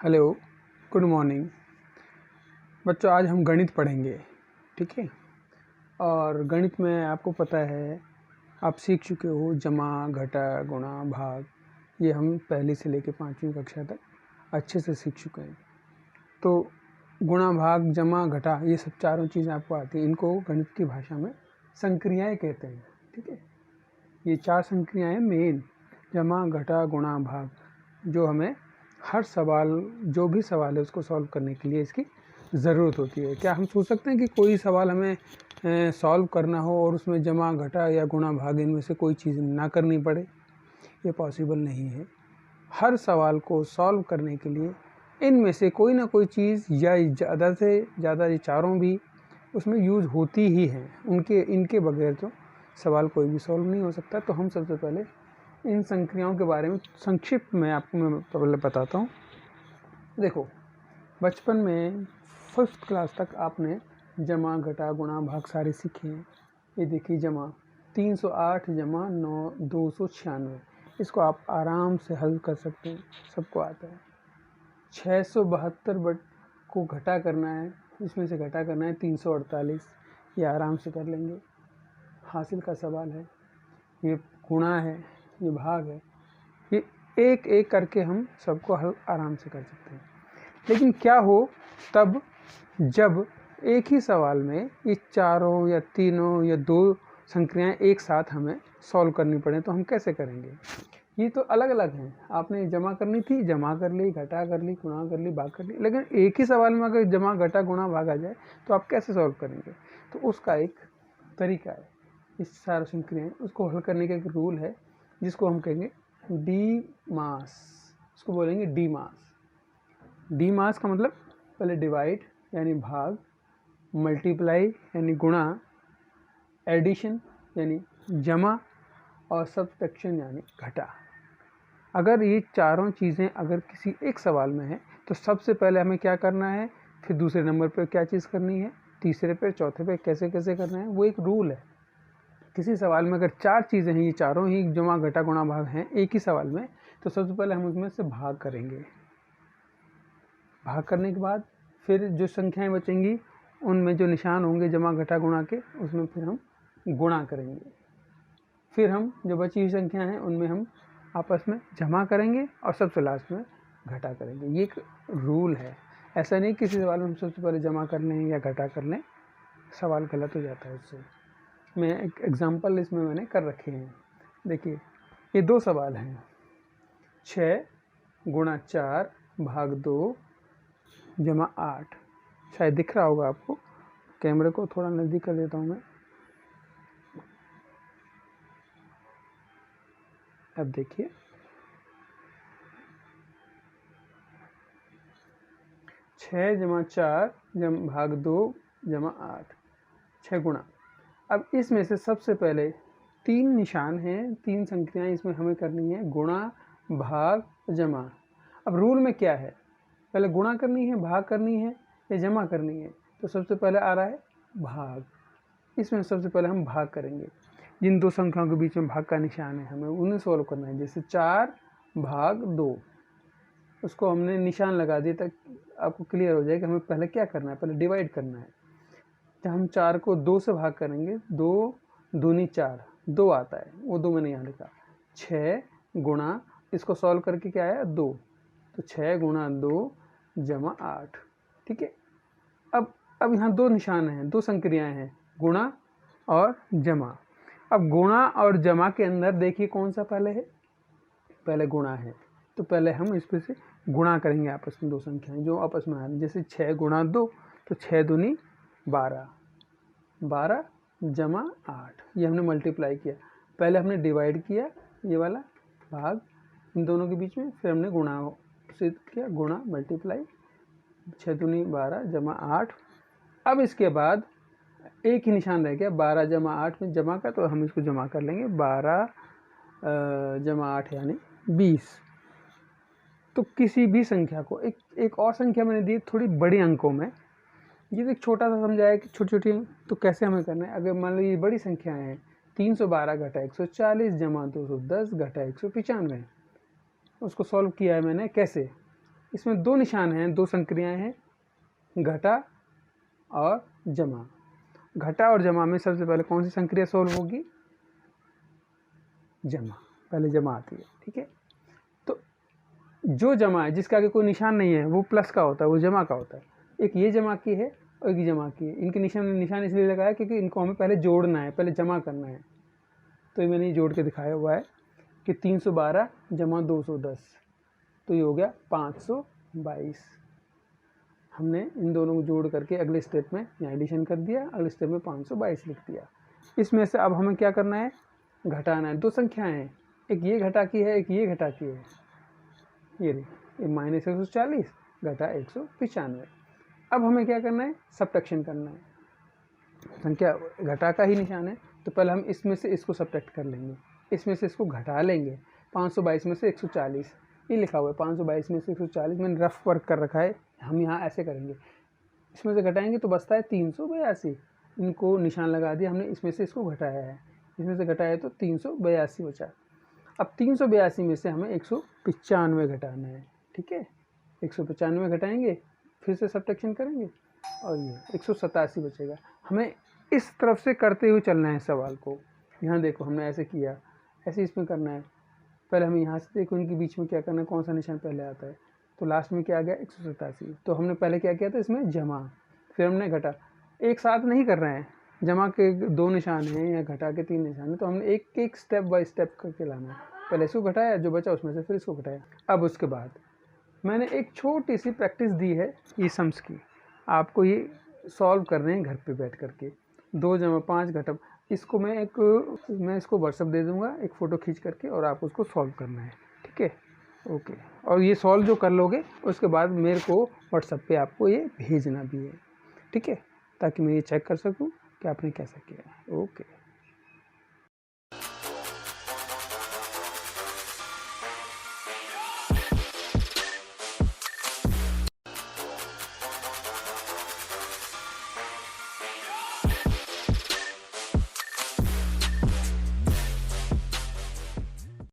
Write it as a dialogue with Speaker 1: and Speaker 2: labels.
Speaker 1: Hello, good morning बच्चों। आज हम गणित पढ़ेंगे, ठीक है। और गणित में आपको पता है, आप सीख चुके हो जमा, घटा, गुणा, भाग। ये हम पहली से लेकर 5वीं कक्षा तक अच्छे से सीख चुके हैं। तो गुणा, भाग, जमा, घटा, ये सब चारों चीज़ें आपको आती हैं। इनको गणित की भाषा में संक्रियाएँ कहते हैं, ठीक है। ये 4 संक्रियाएँ मेन, जमा, घटा, गुणा, भाग, जो हमें हर सवाल, जो भी सवाल है उसको सॉल्व करने के लिए इसकी ज़रूरत होती है। क्या हम सोच सकते हैं कि कोई सवाल हमें सॉल्व करना हो और उसमें जमा, घटा या गुणा, भाग इनमें से कोई चीज़ ना करनी पड़े? ये पॉसिबल नहीं है। हर सवाल को सॉल्व करने के लिए इनमें से कोई ना कोई चीज़ या ज़्यादा से ज़्यादा, ये चारों भी उसमें यूज़ होती ही हैं। इनके बगैर तो सवाल कोई भी सॉल्व नहीं हो सकता। तो हम सबसे पहले इन संक्रियाओं के बारे में संक्षिप्त में आपको मैं पहले बताता हूँ। देखो, बचपन में 5th क्लास तक आपने जमा, घटा, गुणा, भाग सारे सीखे हैं। ये देखिए, जमा 308 जमा 296, इसको आप आराम से हल कर सकते हैं, सबको आता है। 672 को घटा करना है, इसमें से घटा करना है 348, ये आराम से कर लेंगे, हासिल का सवाल है। ये गुणा है, ये भाग है, ये एक एक करके हम सबको हल आराम से कर सकते हैं। लेकिन क्या हो तब जब एक ही सवाल में ये चारों या तीनों या 2 संक्रियाएं एक साथ हमें सॉल्व करनी पड़े, तो हम कैसे करेंगे? ये तो अलग अलग हैं। आपने जमा करनी थी, जमा कर ली, घटा कर ली, गुणा कर ली, भाग कर ली। लेकिन एक ही सवाल में अगर जमा, घटा, गुणा, भाग आ जाए तो आप कैसे सॉल्व करेंगे? तो उसका एक तरीका है। इस सारे संक्रियाएं उसको हल करने का एक रूल है, जिसको हम कहेंगे डी मास। इसको बोलेंगे डी मास। डी मास का मतलब पहले डिवाइड यानी भाग, मल्टीप्लाई यानी गुणा, एडिशन यानी जमा, और सब्ट्रैक्शन यानी घटा। अगर ये चारों चीज़ें अगर किसी एक सवाल में है तो सबसे पहले हमें क्या करना है, फिर दूसरे नंबर पर क्या चीज़ करनी है, तीसरे पे, चौथे पे कैसे कैसे करना है, वो एक रूल है। किसी सवाल में अगर 4 चीज़ें हैं, ये चारों ही जमा, घटा, गुणा, भाग हैं एक ही सवाल में, तो सबसे पहले हम उसमें से भाग करेंगे। भाग करने के बाद फिर जो संख्याएं बचेंगी उनमें जो निशान होंगे जमा, घटा, गुणा के, उसमें फिर हम गुणा करेंगे। फिर हम जो बची हुई संख्या हैं उनमें हम आपस में जमा करेंगे और सबसे लास्ट में घटा करेंगे। ये एक रूल है। ऐसा नहीं किसी सवाल में हम सबसे पहले जमा कर लें या घटा कर लें, सवाल गलत हो जाता है उससे। मैं एक एग्जांपल इसमें मैंने कर रखे हैं। देखिए, ये 2 सवाल हैं, 6 गुणा 4 भाग 2 जमा 8। शायद दिख रहा होगा आपको। कैमरे को थोड़ा नज़दीक कर देता हूँ मैं। अब देखिए, 6 जमा 4 भाग 2 जमा 8, 6 गुणा। अब इसमें से सबसे पहले 3 निशान हैं, 3 संख्याएं इसमें हमें करनी है, गुणा, भाग, जमा। अब रूल में क्या है, पहले गुणा करनी है, भाग करनी है या जमा करनी है? तो सबसे पहले आ रहा है भाग। इसमें सबसे पहले हम भाग करेंगे। जिन 2 संख्याओं के बीच में भाग का निशान है हमें उन्हें सॉल्व करना है। जैसे 4 भाग 2, उसको हमने निशान लगा दिया ताकि आपको क्लियर हो जाए कि हमें पहले क्या करना है, पहले डिवाइड करना है। जब हम 4 को 2 से भाग करेंगे, 2 दूनी 4, 2 आता है, वो 2 मैंने यहाँ लिखा। 6 गुणा, इसको सॉल्व करके क्या आया, 2, तो 6 गुणा 2 जमा 8, ठीक है। अब यहाँ 2 निशान हैं, 2 संक्रियाएं हैं, गुणा और जमा। अब गुणा और जमा के अंदर देखिए कौन सा पहले है, पहले गुणा है, तो पहले हम इस पर से गुणा करेंगे आपस में 2 संख्याएं जो आपस में आ रही। जैसे 6 गुणा 2, तो 6 दूनी 12, 12 जमा 8, ये हमने मल्टीप्लाई किया। पहले हमने डिवाइड किया, ये वाला भाग इन दोनों के बीच में, फिर हमने गुणा से किया, गुणा मल्टीप्लाई, 6 दूनी 12 जमा 8। अब इसके बाद एक ही निशान रह गया, 12 जमा 8 में जमा का, तो हम इसको जमा कर लेंगे, 12 जमा 8 यानी 20। तो किसी भी संख्या को, एक और संख्या मैंने दी थोड़ी बड़ी अंकों में, ये एक छोटा सा समझाया कि छोटी छोटी, तो कैसे हमें करना है। अगर मान लो ये बड़ी संख्याएं हैं, 312 घटा 140 जमा 210 घटा 195, उसको सॉल्व किया है मैंने। कैसे? इसमें दो निशान हैं, दो संक्रियाएं हैं, घटा और जमा। घटा और जमा में सबसे पहले कौन सी संक्रिया सॉल्व होगी? जमा, पहले जमा आती है। ठीक है, तो जो जमा है जिसके आगे कोई निशान नहीं है वो प्लस का होता है, वो जमा का होता है। एक ये जमा की है और एक ये जमा की है। इनके निशान इसलिए लगाया क्योंकि इनको हमें पहले जोड़ना है, पहले जमा करना है। तो ये मैंने जोड़ के दिखाया हुआ है कि 312 जमा 210, तो ये हो गया 522। हमने इन दोनों को जोड़ करके अगले स्टेप में यहाँ एडिशन कर दिया, अगले स्टेप में 522 लिख दिया। इसमें से अब हमें क्या करना है? घटाना है। दो संख्याएं हैं, एक ये घटा की है, एक ये घटा की है। ये देखिए, माइनस 140 घटा 195। अब हमें क्या करना है? सब्ट्रैक्शन करना है। संख्या घटा का ही निशान है, तो पहले हम इसमें से इसको सब्ट्रैक्ट कर लेंगे, इसमें से इसको घटा लेंगे। 522 में से 140 ये लिखा हुआ है, 522 में से 140 मैंने रफ वर्क कर रखा है। हम यहाँ ऐसे करेंगे, इसमें से घटाएंगे तो बचता है 382। इनको निशान लगा दिया हमने, इसमें से इसको घटाया है, इसमें से घटाया तो 382 बचा। अब 382 में से हमें 195 घटाना है। ठीक है, 195 घटाएंगे, फिर से सब्ट्रैक्शन करेंगे और ये 187 बचेगा। हमें इस तरफ से करते हुए चलना है सवाल को। यहाँ देखो हमने ऐसे किया, ऐसे इसमें करना है। पहले हमें यहाँ से देखो इनके बीच में क्या करना है, कौन सा निशान पहले आता है। तो लास्ट में क्या आ गया? 187। तो हमने पहले क्या किया था? इसमें जमा, फिर हमने घटा। एक साथ नहीं कर रहे हैं, जमा के दो निशान हैं या घटा के तीन निशान हैं, तो हमने एक एक स्टेप बाय स्टेप करके लाना है। पहले इसको घटाया, जो बचा उसमें से फिर इसको घटाया। अब उसके बाद मैंने एक छोटी सी प्रैक्टिस दी है ये सम्स की, आपको ये सॉल्व करने हैं घर पे बैठ करके। 2 जमा 5 घटा, इसको मैं इसको व्हाट्सअप दे दूंगा एक फ़ोटो खींच करके, और आपको उसको सॉल्व करना है। ठीक है, ओके। और ये सॉल्व जो कर लोगे उसके बाद मेरे को व्हाट्सअप पे आपको ये भेजना भी है। ठीक है, ताकि मैं ये चेक कर सकूं कि आपने कैसा किया है। ओके।